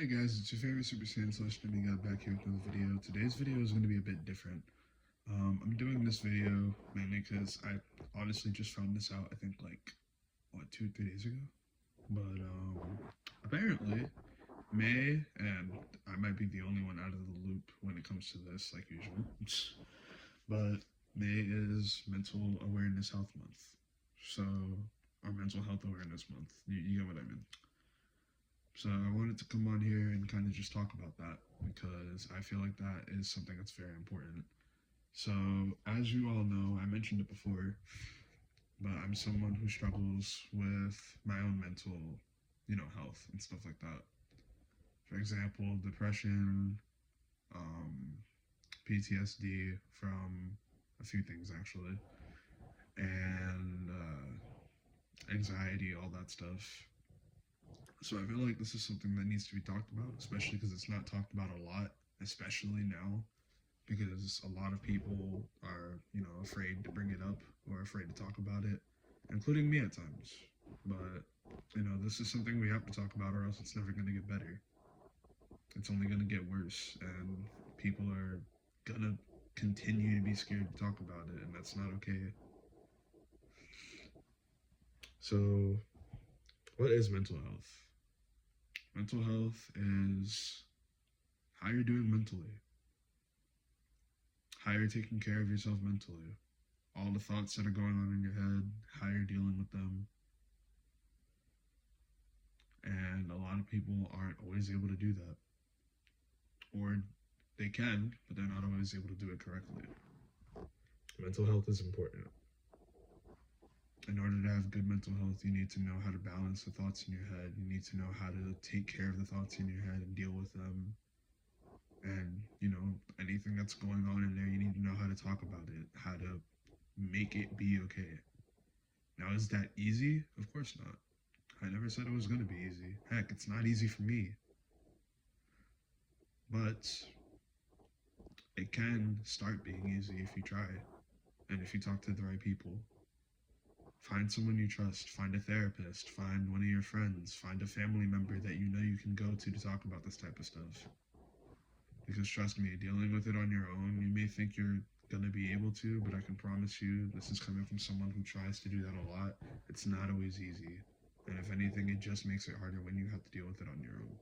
Hey guys, it's your favorite Super Saiyan slash Demigod back here with another video. Today's video is going to be a bit different. I'm doing this video mainly because I honestly just found this out, I think like, what, 2 or 3 days ago? But apparently, May, and I might be the only one out of the loop when it comes to this, like usual, but May is Mental Awareness Health Month. So, or Mental Health Awareness Month. You get what I mean. So I wanted to come on here and kind of just talk about that because I feel like that is something that's very important. So as you all know, I mentioned it before, but I'm someone who struggles with my own mental, health and stuff like that. For example, depression, um, PTSD from a few things actually, and anxiety, all that stuff. So I feel like this is something that needs to be talked about, especially because it's not talked about a lot, especially now, because a lot of people are, afraid to bring it up or afraid to talk about it, including me at times. But, this is something we have to talk about or else it's never going to get better. It's only going to get worse, and people are going to continue to be scared to talk about it, and that's not okay. So, what is mental health? Mental health is how you're doing mentally, how you're taking care of yourself mentally, all the thoughts that are going on in your head, how you're dealing with them. And a lot of people aren't always able to do that. Or they can, but they're not always able to do it correctly. Mental health is important. In order to have good mental health, you need to know how to balance the thoughts in your head. You need to know how to take care of the thoughts in your head and deal with them. And, anything that's going on in there, you need to know how to talk about it, how to make it be okay. Now, is that easy? Of course not. I never said it was going to be easy. Heck, it's not easy for me. But it can start being easy if you try and if you talk to the right people. Find someone you trust, find a therapist, find one of your friends, find a family member that you know you can go to talk about this type of stuff. Because trust me, dealing with it on your own, you may think you're going to be able to, but I can promise you, this is coming from someone who tries to do that a lot. It's not always easy. And if anything, it just makes it harder when you have to deal with it on your own.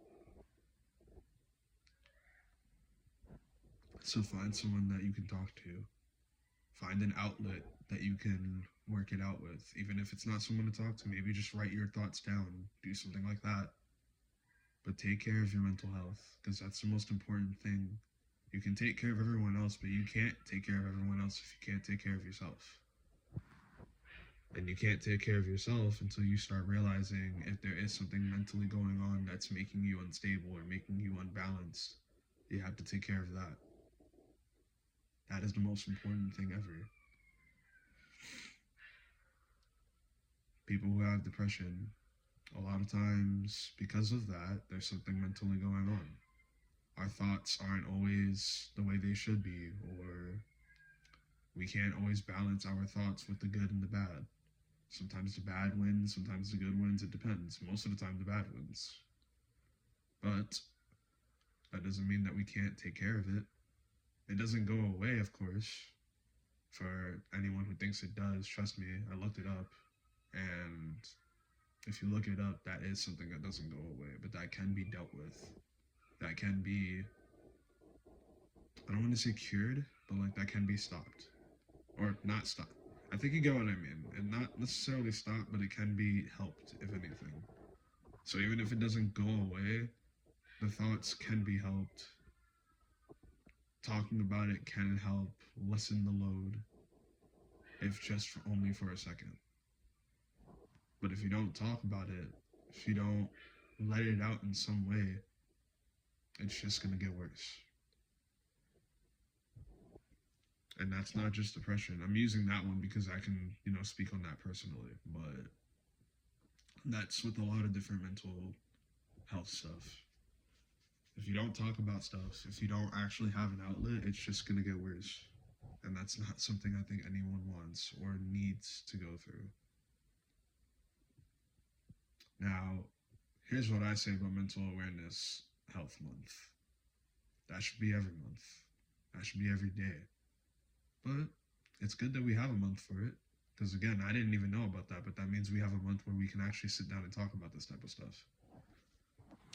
So find someone that you can talk to. Find an outlet that you can work it out with. Even if it's not someone to talk to, maybe just write your thoughts down. Do something like that. But take care of your mental health, because that's the most important thing. You can take care of everyone else, but you can't take care of everyone else if you can't take care of yourself. And you can't take care of yourself until you start realizing if there is something mentally going on that's making you unstable or making you unbalanced. You have to take care of that. That is the most important thing ever. People who have depression, a lot of times, because of that, there's something mentally going on. Our thoughts aren't always the way they should be, or we can't always balance our thoughts with the good and the bad. Sometimes the bad wins, sometimes the good wins, it depends. Most of the time, the bad wins. But that doesn't mean that we can't take care of it. It doesn't go away, of course. For anyone who thinks it does, trust me, I looked it up. And if you look it up, that is something that doesn't go away, but that can be dealt with. That can be, I don't want to say cured, but like that can be stopped. Or not stopped. I think you get what I mean. And not necessarily stopped, but it can be helped, if anything. So even if it doesn't go away, the thoughts can be helped. Talking about it can help lessen the load, if just only for a second. But if you don't talk about it, if you don't let it out in some way, it's just going to get worse. And that's not just depression. I'm using that one because I can, speak on that personally. But that's with a lot of different mental health stuff. If you don't talk about stuff, if you don't actually have an outlet, it's just going to get worse. And that's not something I think anyone wants or needs to go through. Now, here's what I say about mental awareness That should be every month. That should be every day. But it's good that we have a month for it. Because again, I didn't even know about that, but that means we have a month where we can actually sit down and talk about this type of stuff.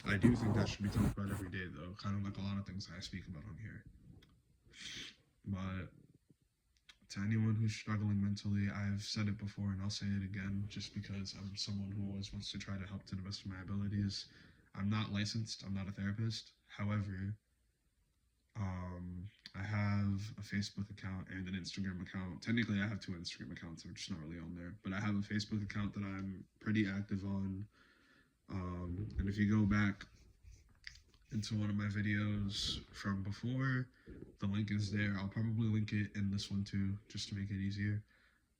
I do think that should be talked about every day, though, kind of like a lot of things I speak about on here. But to anyone who's struggling mentally, I've said it before and I'll say it again, just because I'm someone who always wants to try to help to the best of my abilities. I'm not licensed, I'm not a therapist. However, I have a Facebook account and an Instagram account. Technically, I have 2 Instagram accounts. I'm just not really on there. But I have a Facebook account that I'm pretty active on. And if you go back into one of my videos from before, the link is there. I'll probably link it in this one too, just to make it easier.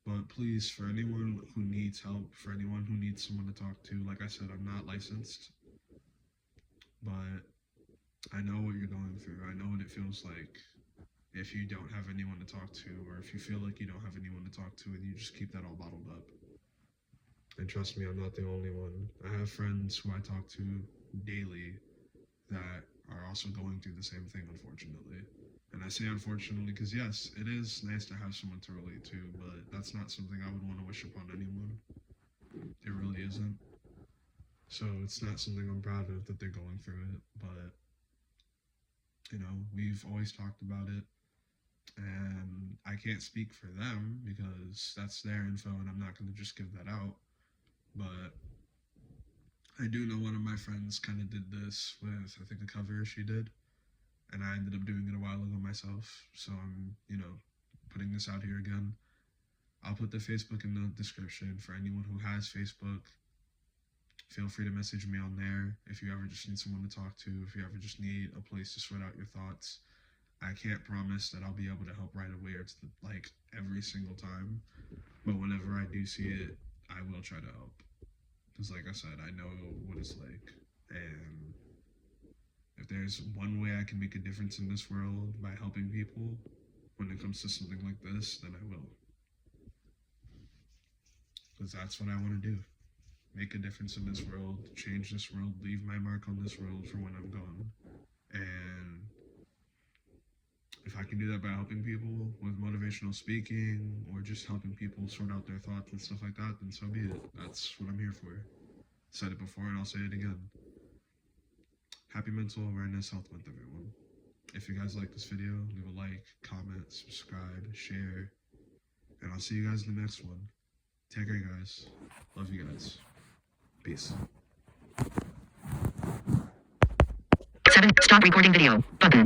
But please, for anyone who needs help, for anyone who needs someone to talk to, like I said, I'm not licensed. But I know what you're going through. I know what it feels like if you don't have anyone to talk to, or if you feel like you don't have anyone to talk to and you just keep that all bottled up. And trust me, I'm not the only one. I have friends who I talk to daily that are also going through the same thing, unfortunately. And I say unfortunately because yes, it is nice to have someone to relate to, but that's not something I would want to wish upon anyone. It really isn't. So it's not something I'm proud of that they're going through it, but you know, we've always talked about it, and I can't speak for them because that's their info and I'm not going to just give that out. But I do know one of my friends kind of did this with, I think, a cover she did, and I ended up doing it a while ago myself. So I'm, you know, putting this out here again. I'll put the Facebook in the description for anyone who has Facebook. Feel free to message me on there if you ever just need someone to talk to, if you ever just need a place to sort out your thoughts. I can't promise that I'll be able to help right away or like every single time, but whenever I do see it, I will try to help. Because like I said, I know what it's like, and if there's one way I can make a difference in this world by helping people when it comes to something like this, then I will. Because that's what I want to do. Make a difference in this world, change this world, leave my mark on this world for when I'm gone. And if I can do that by helping people with motivational speaking or just helping people sort out their thoughts and stuff like that, then so be it. That's what I'm here for. Said it before and I'll say it again. Happy Mental Awareness Health Month, everyone. If you guys like this video, leave a like, comment, subscribe, share, and I'll see you guys in the next one. Take care, guys. Love you guys. Peace. 7. Stop recording video. Button.